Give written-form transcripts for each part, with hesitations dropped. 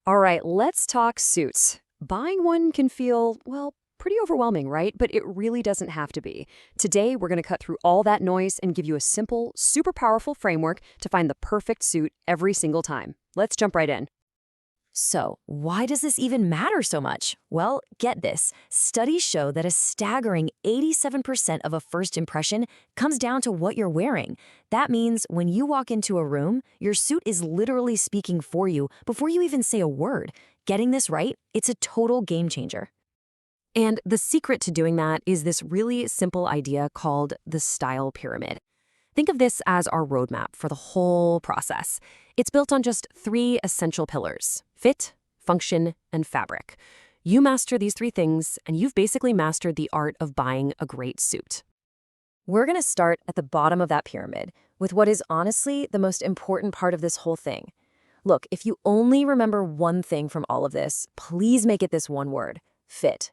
All right, let's talk suits. Buying one can feel, well, pretty overwhelming, right? But it really doesn't have to be. Today, we're going to cut through all that noise and give you a simple, super powerful framework to find the perfect suit every single time. Let's jump right in. So, why does this even matter so much? Well, get this. Studies show that a staggering 87% of a first impression comes down to what you're wearing. That means when you walk into a room, your suit is literally speaking for you before you even say a word. Getting this right, it's a total game changer. And the secret to doing that is this really simple idea called the style pyramid. Think of this as our roadmap for the whole process. It's built on just three essential pillars: fit, function, and fabric. You master these three things, and you've basically mastered the art of buying a great suit. We're going to start at the bottom of that pyramid with what is honestly the most important part of this whole thing. Look, if you only remember one thing from all of this, please make it this one word: fit.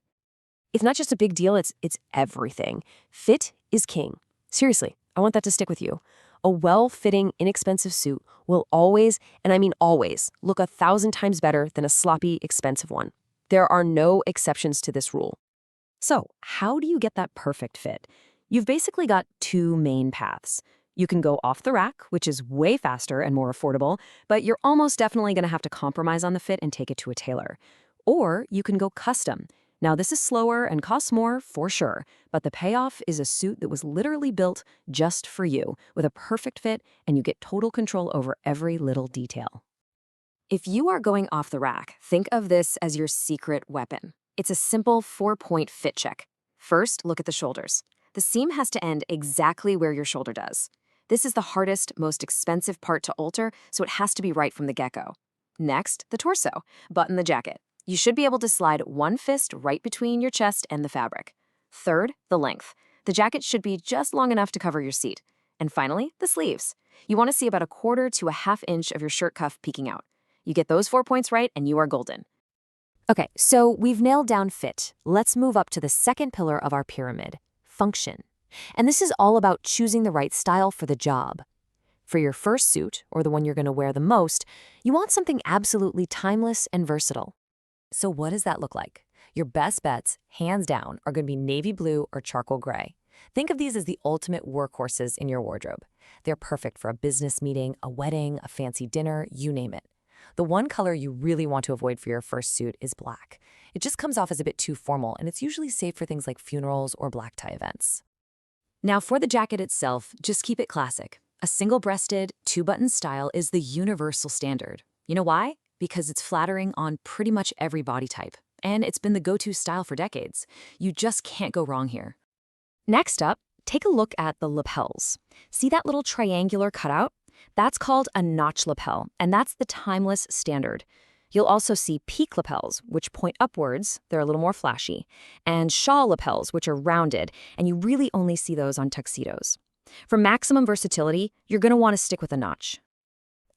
It's not just a big deal, it's everything. Fit is king. Seriously, I want that to stick with you. A well-fitting, inexpensive suit will always, and I mean always, look 1,000 times better than a sloppy, expensive one. There are no exceptions to this rule. So, how do you get that perfect fit? You've basically got two main paths. You can go off the rack, which is way faster and more affordable, but you're almost definitely going to have to compromise on the fit and take it to a tailor. Or you can go custom. Now, this is slower and costs more, for sure, but the payoff is a suit that was literally built just for you, with a perfect fit, and you get total control over every little detail. If you are going off the rack, think of this as your secret weapon. It's a simple 4-point fit check. First, look at the shoulders. The seam has to end exactly where your shoulder does. This is the hardest, most expensive part to alter, so it has to be right from the get-go. Next, the torso. Button the jacket. You should be able to slide one fist right between your chest and the fabric. Third, the length. The jacket should be just long enough to cover your seat. And finally, the sleeves. You want to see about 1/4 to a 1/2 inch of your shirt cuff peeking out. You get those 4 points right and you are golden. Okay, so we've nailed down fit. Let's move up to the second pillar of our pyramid: function. And this is all about choosing the right style for the job. For your first suit, or the one you're going to wear the most, you want something absolutely timeless and versatile. So what does that look like? Your best bets, hands down, are going to be navy blue or charcoal gray. Think of these as the ultimate workhorses in your wardrobe. They're perfect for a business meeting, a wedding, a fancy dinner, you name it. The one color you really want to avoid for your first suit is black. It just comes off as a bit too formal, and it's usually safe for things like funerals or black tie events. Now, for the jacket itself, just keep it classic. A single-breasted, two-button style is the universal standard. You know why? Because it's flattering on pretty much every body type, and it's been the go-to style for decades. You just can't go wrong here. Next up, take a look at the lapels. See that little triangular cutout? That's called a notch lapel, and that's the timeless standard. You'll also see peak lapels, which point upwards, they're a little more flashy, and shawl lapels, which are rounded, and you really only see those on tuxedos. For maximum versatility, you're going to want to stick with a notch.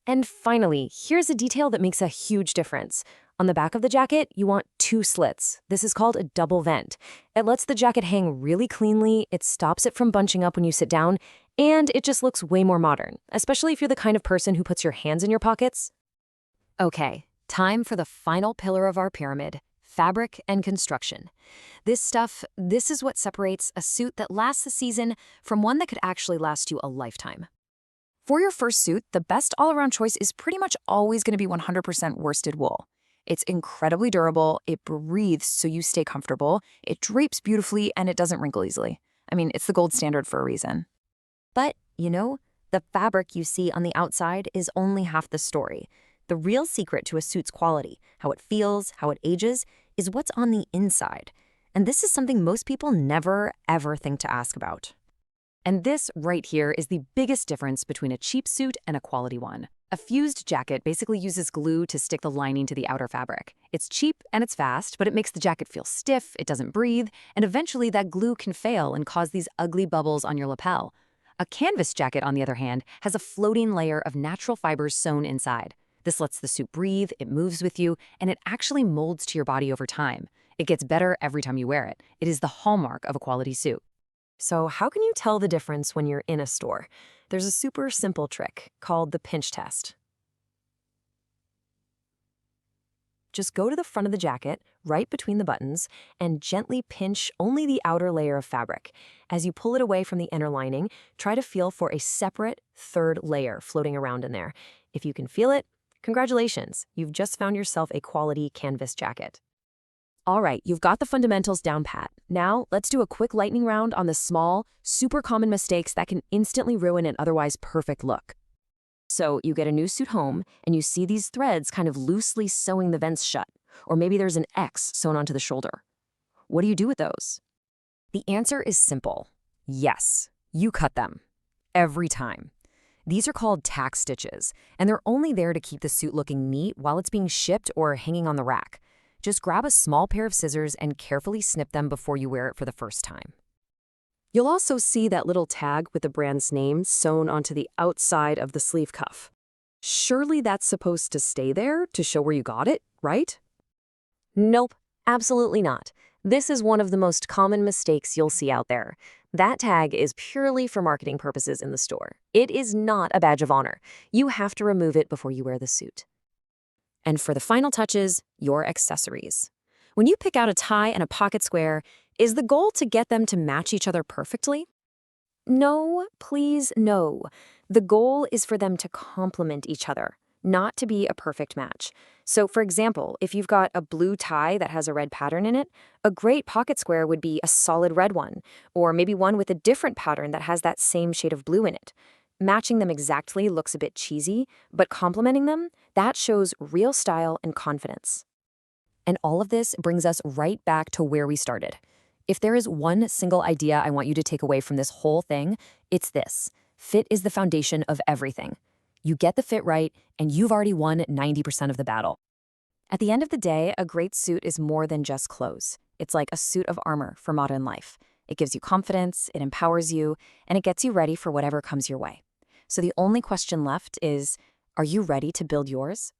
And finally, here's a detail that makes a huge difference. On the back of the jacket, you want 2 slits. This is called a double vent. It lets the jacket hang really cleanly, it stops it from bunching up when you sit down, and it just looks way more modern, especially if you're the kind of person who puts your hands in your pockets. Okay, time for the final pillar of our pyramid: fabric and construction. This is what separates a suit that lasts a season from one that could actually last you a lifetime. For your first suit, the best all-around choice is pretty much always going to be 100% worsted wool. It's incredibly durable, it breathes so you stay comfortable, it drapes beautifully, and it doesn't wrinkle easily. I mean, it's the gold standard for a reason. But, the fabric you see on the outside is only half the story. The real secret to a suit's quality, how it feels, how it ages, is what's on the inside. And this is something most people never, ever think to ask about. And this right here is the biggest difference between a cheap suit and a quality one. A fused jacket basically uses glue to stick the lining to the outer fabric. It's cheap and it's fast, but it makes the jacket feel stiff, it doesn't breathe, and eventually that glue can fail and cause these ugly bubbles on your lapel. A canvas jacket, on the other hand, has a floating layer of natural fibers sewn inside. This lets the suit breathe, it moves with you, and it actually molds to your body over time. It gets better every time you wear it. It is the hallmark of a quality suit. So how can you tell the difference when you're in a store? There's a super simple trick called the pinch test. Just go to the front of the jacket, right between the buttons, and gently pinch only the outer layer of fabric. As you pull it away from the inner lining, try to feel for a separate third layer floating around in there. If you can feel it, congratulations, you've just found yourself a quality canvas jacket. All right, you've got the fundamentals down pat. Now, let's do a quick lightning round on the small, super common mistakes that can instantly ruin an otherwise perfect look. So you get a new suit home, and you see these threads kind of loosely sewing the vents shut, or maybe there's an X sewn onto the shoulder. What do you do with those? The answer is simple. Yes, you cut them. Every time. These are called tack stitches, and they're only there to keep the suit looking neat while it's being shipped or hanging on the rack. Just grab a small pair of scissors and carefully snip them before you wear it for the first time. You'll also see that little tag with the brand's name sewn onto the outside of the sleeve cuff. Surely that's supposed to stay there to show where you got it, right? Nope, absolutely not. This is one of the most common mistakes you'll see out there. That tag is purely for marketing purposes in the store. It is not a badge of honor. You have to remove it before you wear the suit. And for the final touches, your accessories. When you pick out a tie and a pocket square, is the goal to get them to match each other perfectly? No, please no. The goal is for them to complement each other, not to be a perfect match. So for example, if you've got a blue tie that has a red pattern in it, a great pocket square would be a solid red one, or maybe one with a different pattern that has that same shade of blue in it. Matching them exactly looks a bit cheesy, but complementing them, that shows real style and confidence. And all of this brings us right back to where we started. If there is one single idea I want you to take away from this whole thing, it's this. Fit is the foundation of everything. You get the fit right, and you've already won 90% of the battle. At the end of the day, a great suit is more than just clothes. It's like a suit of armor for modern life. It gives you confidence, it empowers you, and it gets you ready for whatever comes your way. So the only question left is, are you ready to build yours?